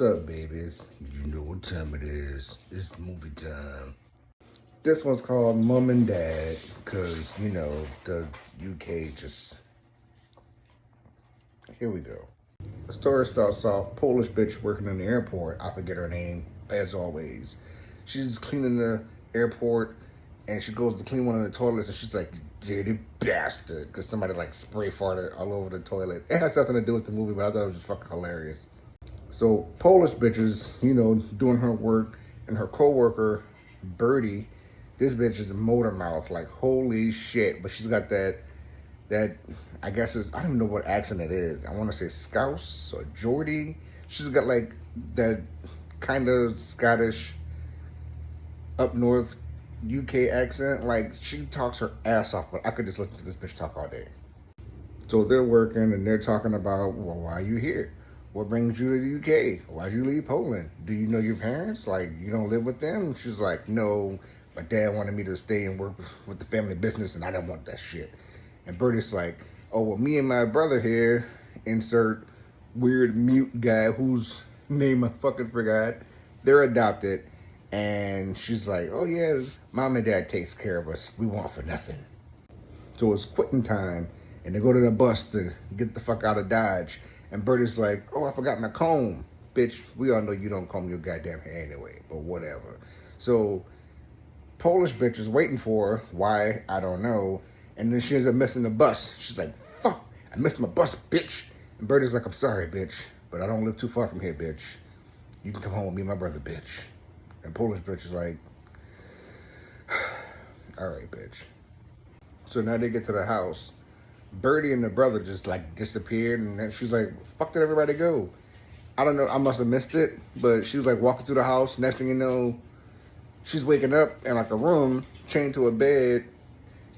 What's up, babies? You know what time it is. It's movie time. This one's called Mom and Dad because, you know, the UK just... Here we go. The story starts off, Polish bitch working in the airport. I forget her name, as always. She's cleaning the airport, and she goes to clean one of the toilets, and she's like, dirty bastard, because somebody, like, spray farted all over the toilet. It has nothing to do with the movie, but I thought it was just fucking hilarious. So, Polish bitches, you know, doing her work, and her co-worker, Birdie, this bitch is a motor mouth, like, holy shit. But she's got that, I guess it's, I don't even know what accent it is. I want to say Scouse or Geordie. She's got, like, that kind of Scottish, up north UK accent. Like, she talks her ass off, but I could just listen to this bitch talk all day. So they're working, and they're talking about, well, why are you here? What brings you to the UK? Why'd you leave Poland? Do you know your parents? Like, you don't live with them? She's like, no, my dad wanted me to stay and work with the family business, and I didn't want that shit. And Bertie's like, oh, well, me and my brother here, insert weird mute guy whose name I fucking forgot, they're adopted. And she's like, oh, yeah, mom and dad takes care of us. We want for nothing. So it's quitting time, and they go to the bus to get the fuck out of Dodge. And Bertie's like, oh, I forgot my comb. Bitch, we all know you don't comb your goddamn hair anyway, but whatever. So Polish bitch is waiting for her. Why? I don't know. And then she ends up missing the bus. She's like, fuck, I missed my bus, bitch. And Bertie's like, I'm sorry, bitch, but I don't live too far from here, bitch. You can come home with me and my brother, bitch. And Polish bitch is like, all right, bitch. So now they get to the house. Birdie and the brother just like disappeared, and then she's like, fuck, did everybody go? I don't know, I must have missed it, but she was like walking through the house. Next thing you know, she's waking up in like a room, chained to a bed,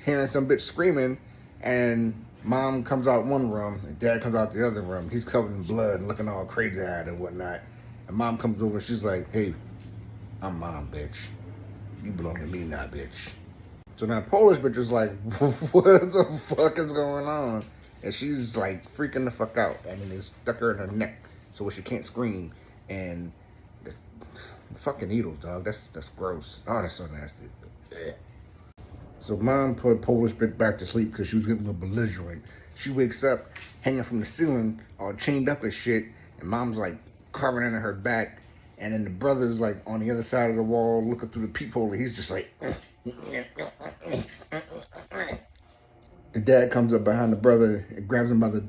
hearing some bitch screaming, and mom comes out one room, and dad comes out the other room. He's covered in blood and looking all crazy-eyed and whatnot. And mom comes over, and she's like, hey, I'm mom, bitch. You belong to me now, bitch. So now Polish bitch is like, what the fuck is going on? And she's like freaking the fuck out. And then they stuck her in her neck so she can't scream. And the fucking needles, dog. That's gross. Oh, that's so nasty. Ugh. So mom put Polish bitch back to sleep because she was getting a little belligerent. She wakes up hanging from the ceiling, all chained up and shit. And mom's like carving into her back. And then the brother's like on the other side of the wall looking through the peephole. And he's just like... The dad comes up behind the brother and grabs him by the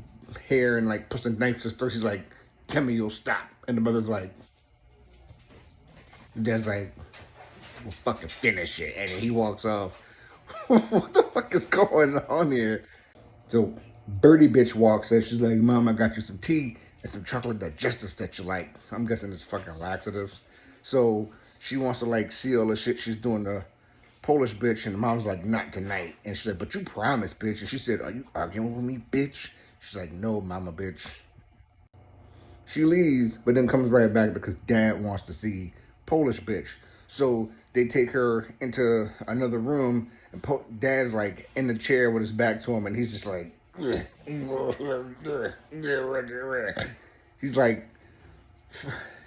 hair and like puts a knife to his throat. He's like, tell me you'll stop. And the brother's like, the dad's like, we'll fucking finish it. And then he walks off. What the fuck is going on here? So Birdie bitch walks in. She's like, mom, I got you some tea and some chocolate digestives that you like. So I'm guessing it's fucking laxatives. So she wants to like see all the shit she's doing to Polish bitch, and the mom's like, not tonight. And she's like, but you promised, bitch. And she said, are you arguing with me, bitch? She's like, no, mama, bitch. She leaves, but then comes right back because dad wants to see Polish bitch. So they take her into another room, and dad's like in the chair with his back to him, and he's just like, he's like,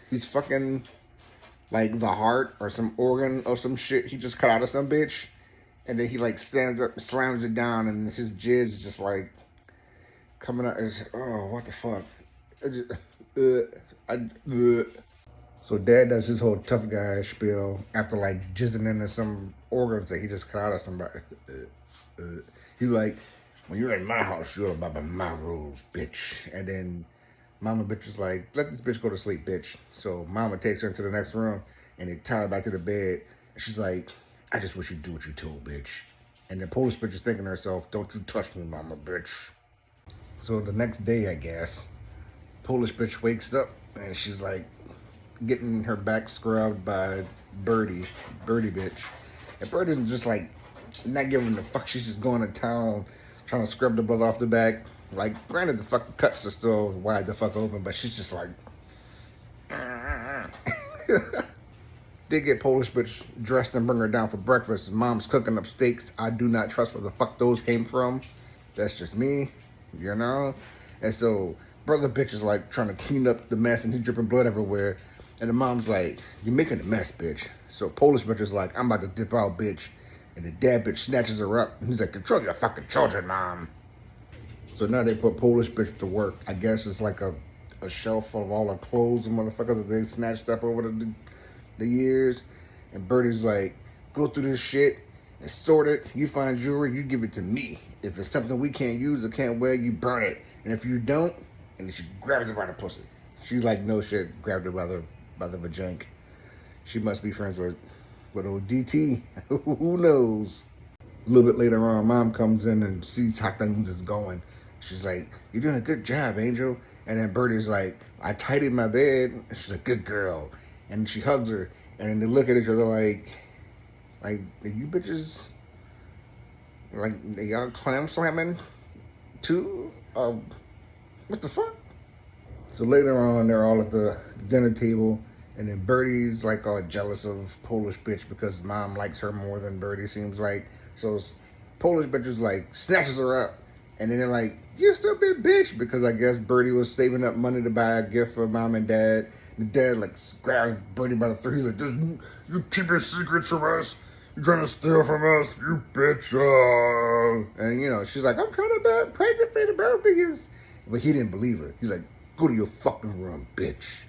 he's fucking like the heart or some organ or some shit he just cut out of some bitch. And then he like stands up and slams it down, and his jizz is just like coming out. Oh, what the fuck? So dad does his whole tough guy spiel after like jizzing into some organs that he just cut out of somebody. He's like, when you're in my house, you're about my rules, bitch. And then mama bitch is like, let this bitch go to sleep, bitch. So mama takes her into the next room, and they tie her back to the bed. And she's like, I just wish you'd do what you told, bitch. And the Polish bitch is thinking to herself, don't you touch me, mama bitch. So the next day, I guess, Polish bitch wakes up, and she's like getting her back scrubbed by Birdie bitch. And Birdie's just like not giving a fuck. She's just going to town trying to scrub the blood off the back. Like, granted, the fucking cuts are still wide the fuck open, but she's just like, They get Polish bitch dressed and bring her down for breakfast. Mom's cooking up steaks. I do not trust where the fuck those came from. That's just me, you know? And so brother bitch is like trying to clean up the mess and he's dripping blood everywhere. And the mom's like, you're making a mess, bitch. So Polish bitch is like, I'm about to dip out, bitch. And the dad bitch snatches her up. And he's like, control your fucking children, mom. So now they put Polish bitch to work. I guess it's like a shelf of all the clothes and motherfuckers that they snatched up over the years. And Bertie's like, go through this shit and sort it. You find jewelry, you give it to me. If it's something we can't use or can't wear, you burn it. And if you don't, and then she grabs her by the pussy. She like, no shit, grabbed her by the vajank. She must be friends with old DT. Who knows? A little bit later on, mom comes in and sees how things is going. She's like, you're doing a good job, Angel. And then Bertie's like, I tidied my bed. And she's like, good girl. And she hugs her. And then they look at each other like, are you bitches, like, are y'all clam slamming too? What the fuck? So later on, they're all at the dinner table. And then Bertie's like all jealous of Polish bitch because mom likes her more than Bertie, seems like. So Polish bitch is like, snatches her up. And then they're like, you stupid bitch. Because I guess Bertie was saving up money to buy a gift for mom and dad. And the dad like grabs Bertie by the throat. He's like, you keep your secrets from us. You're trying to steal from us, you bitch. And you know, she's like, I'm trying to buy a present for the birthday. But he didn't believe her. He's like, go to your fucking room, bitch.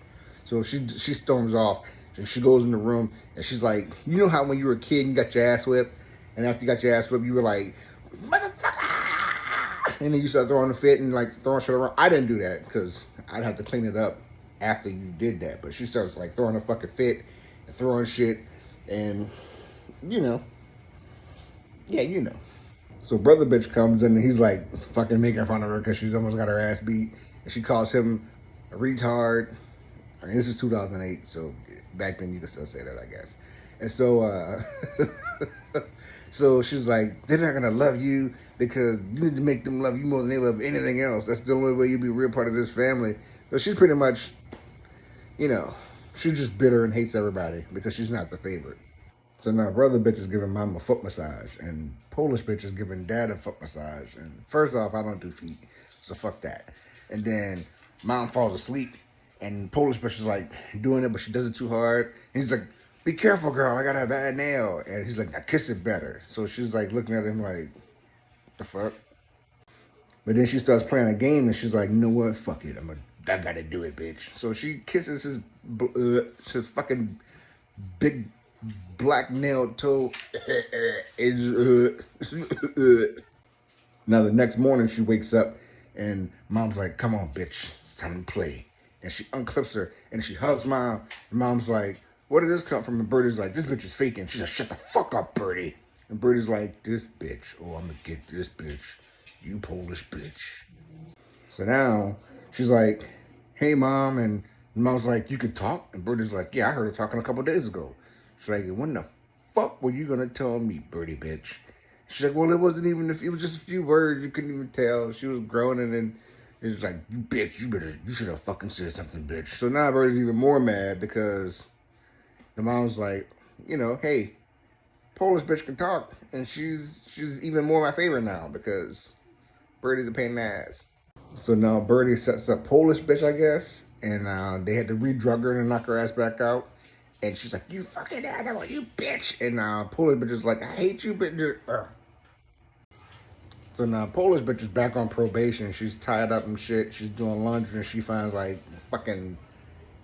So she storms off. And she goes in the room and she's like, you know how when you were a kid and you got your ass whipped? And after you got your ass whipped, you were like, motherfucker! And then you start throwing a fit and like throwing shit around. I didn't do that because I'd have to clean it up after you did that. But she starts like throwing a fucking fit and throwing shit and, you know. Yeah, you know. So brother bitch comes in and he's like fucking making fun of her because she's almost got her ass beat. And she calls him a retard. I mean, this is 2008, so back then you could still say that, I guess. And so, so she's like, they're not gonna love you because you need to make them love you more than they love anything else. That's the only way you'll be a real part of this family. So she's pretty much, you know, she's just bitter and hates everybody because she's not the favorite. So now brother bitch is giving mom a foot massage and Polish bitch is giving dad a foot massage. And first off, I don't do feet, so fuck that. And then mom falls asleep and Polish bitch is like doing it, but she does it too hard. And he's like, be careful, girl, I got a bad nail. And he's like, now kiss it better. So she's like looking at him like, what the fuck? But then she starts playing a game and she's like, you know what, fuck it, I gotta do it, bitch. So she kisses his fucking big black nailed toe. Now the next morning she wakes up and mom's like, come on, bitch, it's time to play. And she unclips her and she hugs mom. And mom's like, where did this come from? And Bertie's like, this bitch is faking. She's like, shut the fuck up, Bertie. And Bertie's like, this bitch. Oh, I'm gonna get this bitch. You Polish bitch. So now she's like, hey, mom. And mom's like, you can talk? And Bertie's like, yeah, I heard her talking a couple days ago. She's like, when the fuck were you gonna tell me, Bertie bitch? She's like, well, it wasn't even, it was just a few words. You couldn't even tell. She was groaning and it was like, you bitch, you should have fucking said something, bitch. So now Bertie's even more mad because the mom's like, you know, hey, Polish bitch can talk. And she's even more my favorite now because Bertie's a pain in the ass. So now Bertie sets up Polish bitch, I guess. And they had to re-drug her and knock her ass back out. And she's like, you fucking animal, you bitch. And Polish bitch is like, I hate you, bitch. So now Polish bitch is back on probation. She's tied up and shit. She's doing laundry and she finds like fucking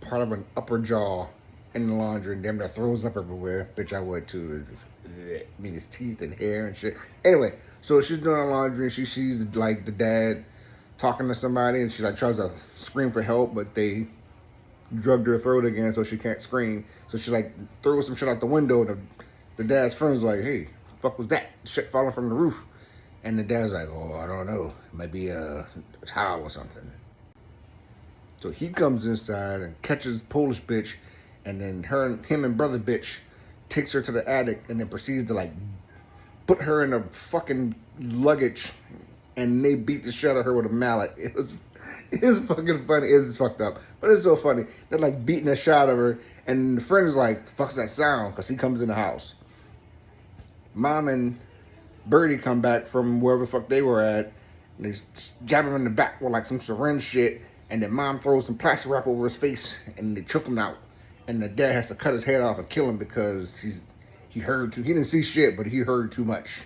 part of an upper jaw in the laundry and damn near throws up everywhere. Bitch, I would too. I mean, his teeth and hair and shit. Anyway, so she's doing laundry and she sees like the dad talking to somebody and she like tries to scream for help, but they drugged her throat again so she can't scream. So she like throws some shit out the window and the dad's friend's like, hey, fuck was that? Shit falling from the roof. And the dad's like, oh, I don't know. It might be a towel or something. So he comes inside and catches Polish bitch, and then him and brother bitch takes her to the attic and then proceeds to like put her in a fucking luggage and they beat the shit out of her with a mallet. It's fucking funny. It's fucked up, but it's so funny. They're like beating a shot of her and the friend's like, the fuck's that sound? Because he comes in the house. Mom and Bertie come back from wherever the fuck they were at. And they jab him in the back with like some syringe shit. And then mom throws some plastic wrap over his face and they choke him out. And the dad has to cut his head off and kill him because he heard too. He didn't see shit, but he heard too much.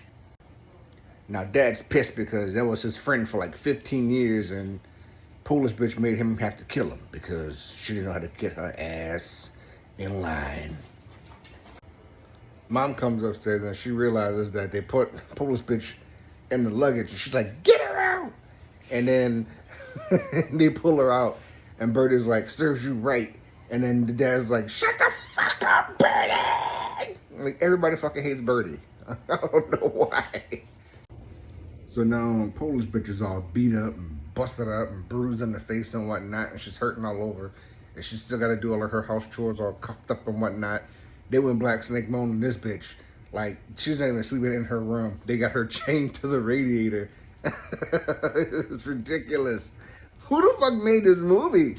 Now dad's pissed because that was his friend for like 15 years and Polish bitch made him have to kill him because she didn't know how to get her ass in line. Mom comes upstairs and she realizes that they put Polish bitch in the luggage and she's like, get her out! And then they pull her out and Bertie's like, serves you right. And then the dad's like, shut the fuck up, Bertie! Like, everybody fucking hates Bertie. I don't know why. So now Polish bitch is all beat up and busted up and bruised in the face and whatnot, and she's hurting all over. And she's still got to do all of her house chores all cuffed up and whatnot. They went Black Snake moaning this bitch. Like, she's not even sleeping in her room. They got her chained to the radiator. It's ridiculous. Who the fuck made this movie?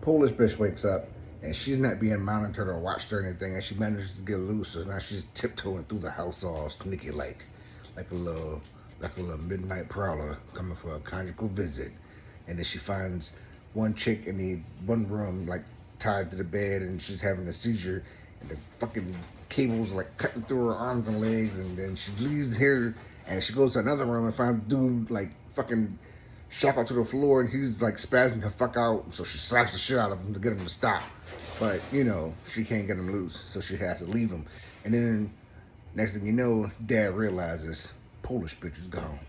Polish bitch wakes up and she's not being monitored or watched or anything, and she manages to get loose. So now she's tiptoeing through the house all sneaky like a little midnight prowler coming for a conjugal visit. And then she finds one chick in the one room like tied to the bed and she's having a seizure and the fucking cables are like cutting through her arms and legs. And then she leaves here and she goes to another room and finds dude like fucking shackled to the floor and he's like spazzing the fuck out. So she slaps the shit out of him to get him to stop. But, you know, she can't get him loose, so she has to leave him. And then next thing you know, dad realizes Polish bitch is gone.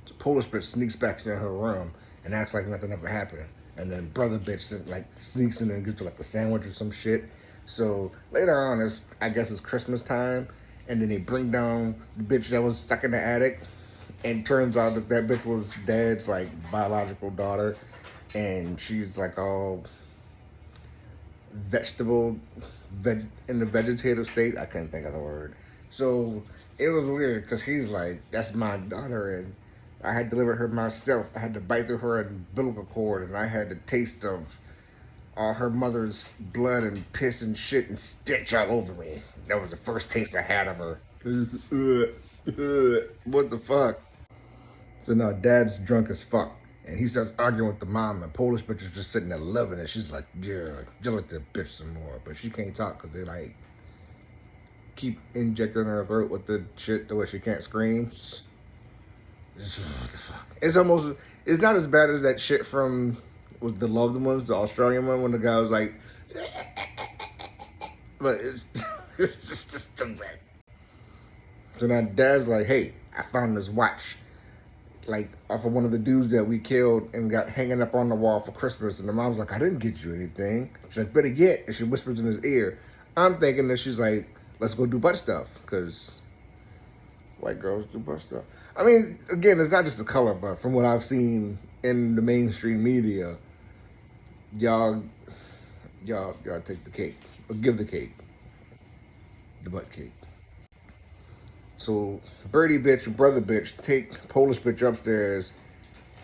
So Polish bitch sneaks back into her room and acts like nothing ever happened. And then brother bitch like sneaks in and gives her like a sandwich or some shit. So later on, I guess it's Christmas time, and then they bring down the bitch that was stuck in the attic, and turns out that bitch was dad's like biological daughter, and she's like all in the vegetative state. I couldn't think of the word. So it was weird because he's like, that's my daughter, and I had delivered her myself. I had to bite through her umbilical cord, and I had the taste of all her mother's blood and piss and shit and stitch all over me. That was the first taste I had of her. What the fuck? So now dad's drunk as fuck, and he starts arguing with the mom, and Polish bitch is just sitting there loving it. She's like, yeah, let the bitch some more. But she can't talk because they like keep injecting her throat with the shit the way she can't scream. What the fuck? It's not as bad as that shit from the Loved Ones, the Australian one, when the guy was like, but it's just stupid. So now dad's like, hey, I found this watch, like off of one of the dudes that we killed and got hanging up on the wall for Christmas. And the mom's like, I didn't get you anything. She's like, better get. And she whispers in his ear. I'm thinking that she's like, let's go do butt stuff, because white girls do butt stuff. I mean, again, it's not just the color, but from what I've seen in the mainstream media, y'all take the cake, or give the cake, the butt cake. So Bertie bitch and brother bitch take Polish bitch upstairs,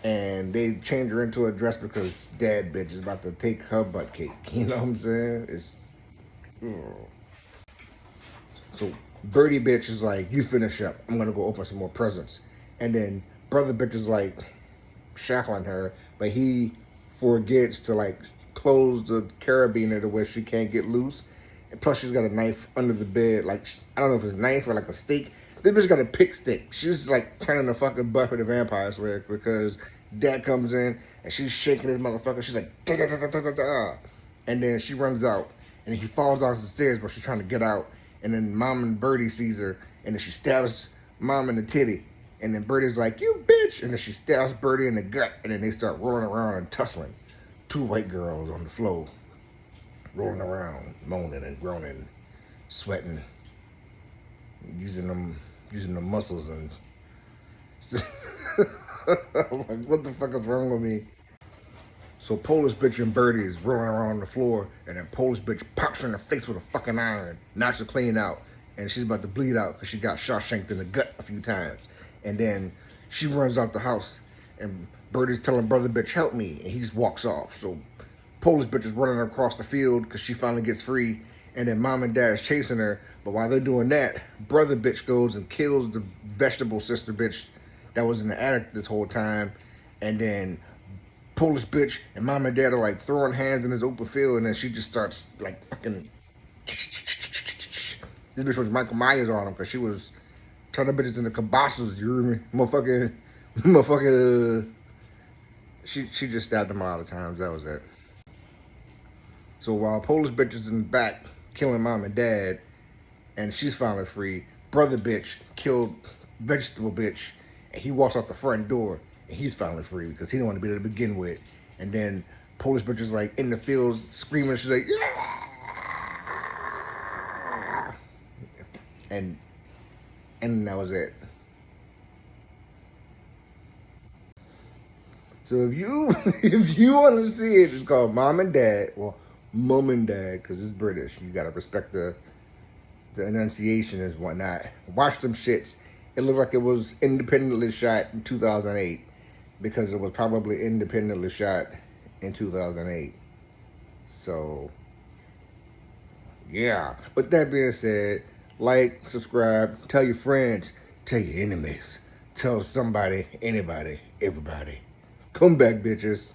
and they change her into a dress because dad bitch is about to take her butt cake. You know what I'm saying? So Bertie bitch is like, you finish up. I'm gonna go open some more presents. And then brother bitch is like shackling her, but he forgets to like close the carabiner to where she can't get loose. And plus she's got a knife under the bed. Like, I don't know if it's a knife or like a steak. This bitch got a pick stick. She's like turning the fucking Buffy the Vampire Slayer because dad comes in and she's shaking this motherfucker. She's like, da, da, da, da, da, da. And then she runs out and he falls down the stairs, but she's trying to get out. And then mom and Bertie sees her, and then she stabs mom in the titty. And then Bertie's like, you bitch! And then she stabs Bertie in the gut, and then they start rolling around and tussling. Two white girls on the floor, rolling around, moaning and groaning, sweating, using them muscles, and I'm like, what the fuck is wrong with me? So Polish bitch and Bertie is rolling around on the floor, and then Polish bitch pops her in the face with a fucking iron, knocks her clean out, and she's about to bleed out because she got Shawshanked in the gut a few times. And then she runs out the house, and Bertie's telling brother bitch, help me, and he just walks off. So Polish bitch is running across the field because she finally gets free, and then mom and dad is chasing her. But while they're doing that, brother bitch goes and kills the vegetable sister bitch that was in the attic this whole time, and then Polish bitch, and mom and dad are like throwing hands in this open field, and then she just starts like fucking. This bitch was Michael Myers on him because she was turning bitches into kibosses. You hear me, motherfucking. She just stabbed him a lot of times. That was it. So while Polish bitch is in the back killing mom and dad, and she's finally free, brother bitch killed vegetable bitch, and he walks out the front door, and he's finally free because he didn't want to be there to begin with. And then Polish bitch is like in the fields screaming. She's like, yeah! And that was it. So if you want to see it, it's called Mom and Dad. Well, Mom and Dad, because it's British. You gotta respect the enunciation and whatnot. Watch them shits. It looked like it was independently shot in 2008 because it was probably independently shot in 2008. So yeah. With that being said, like, subscribe, tell your friends, tell your enemies, tell somebody, anybody, everybody. Come back, bitches.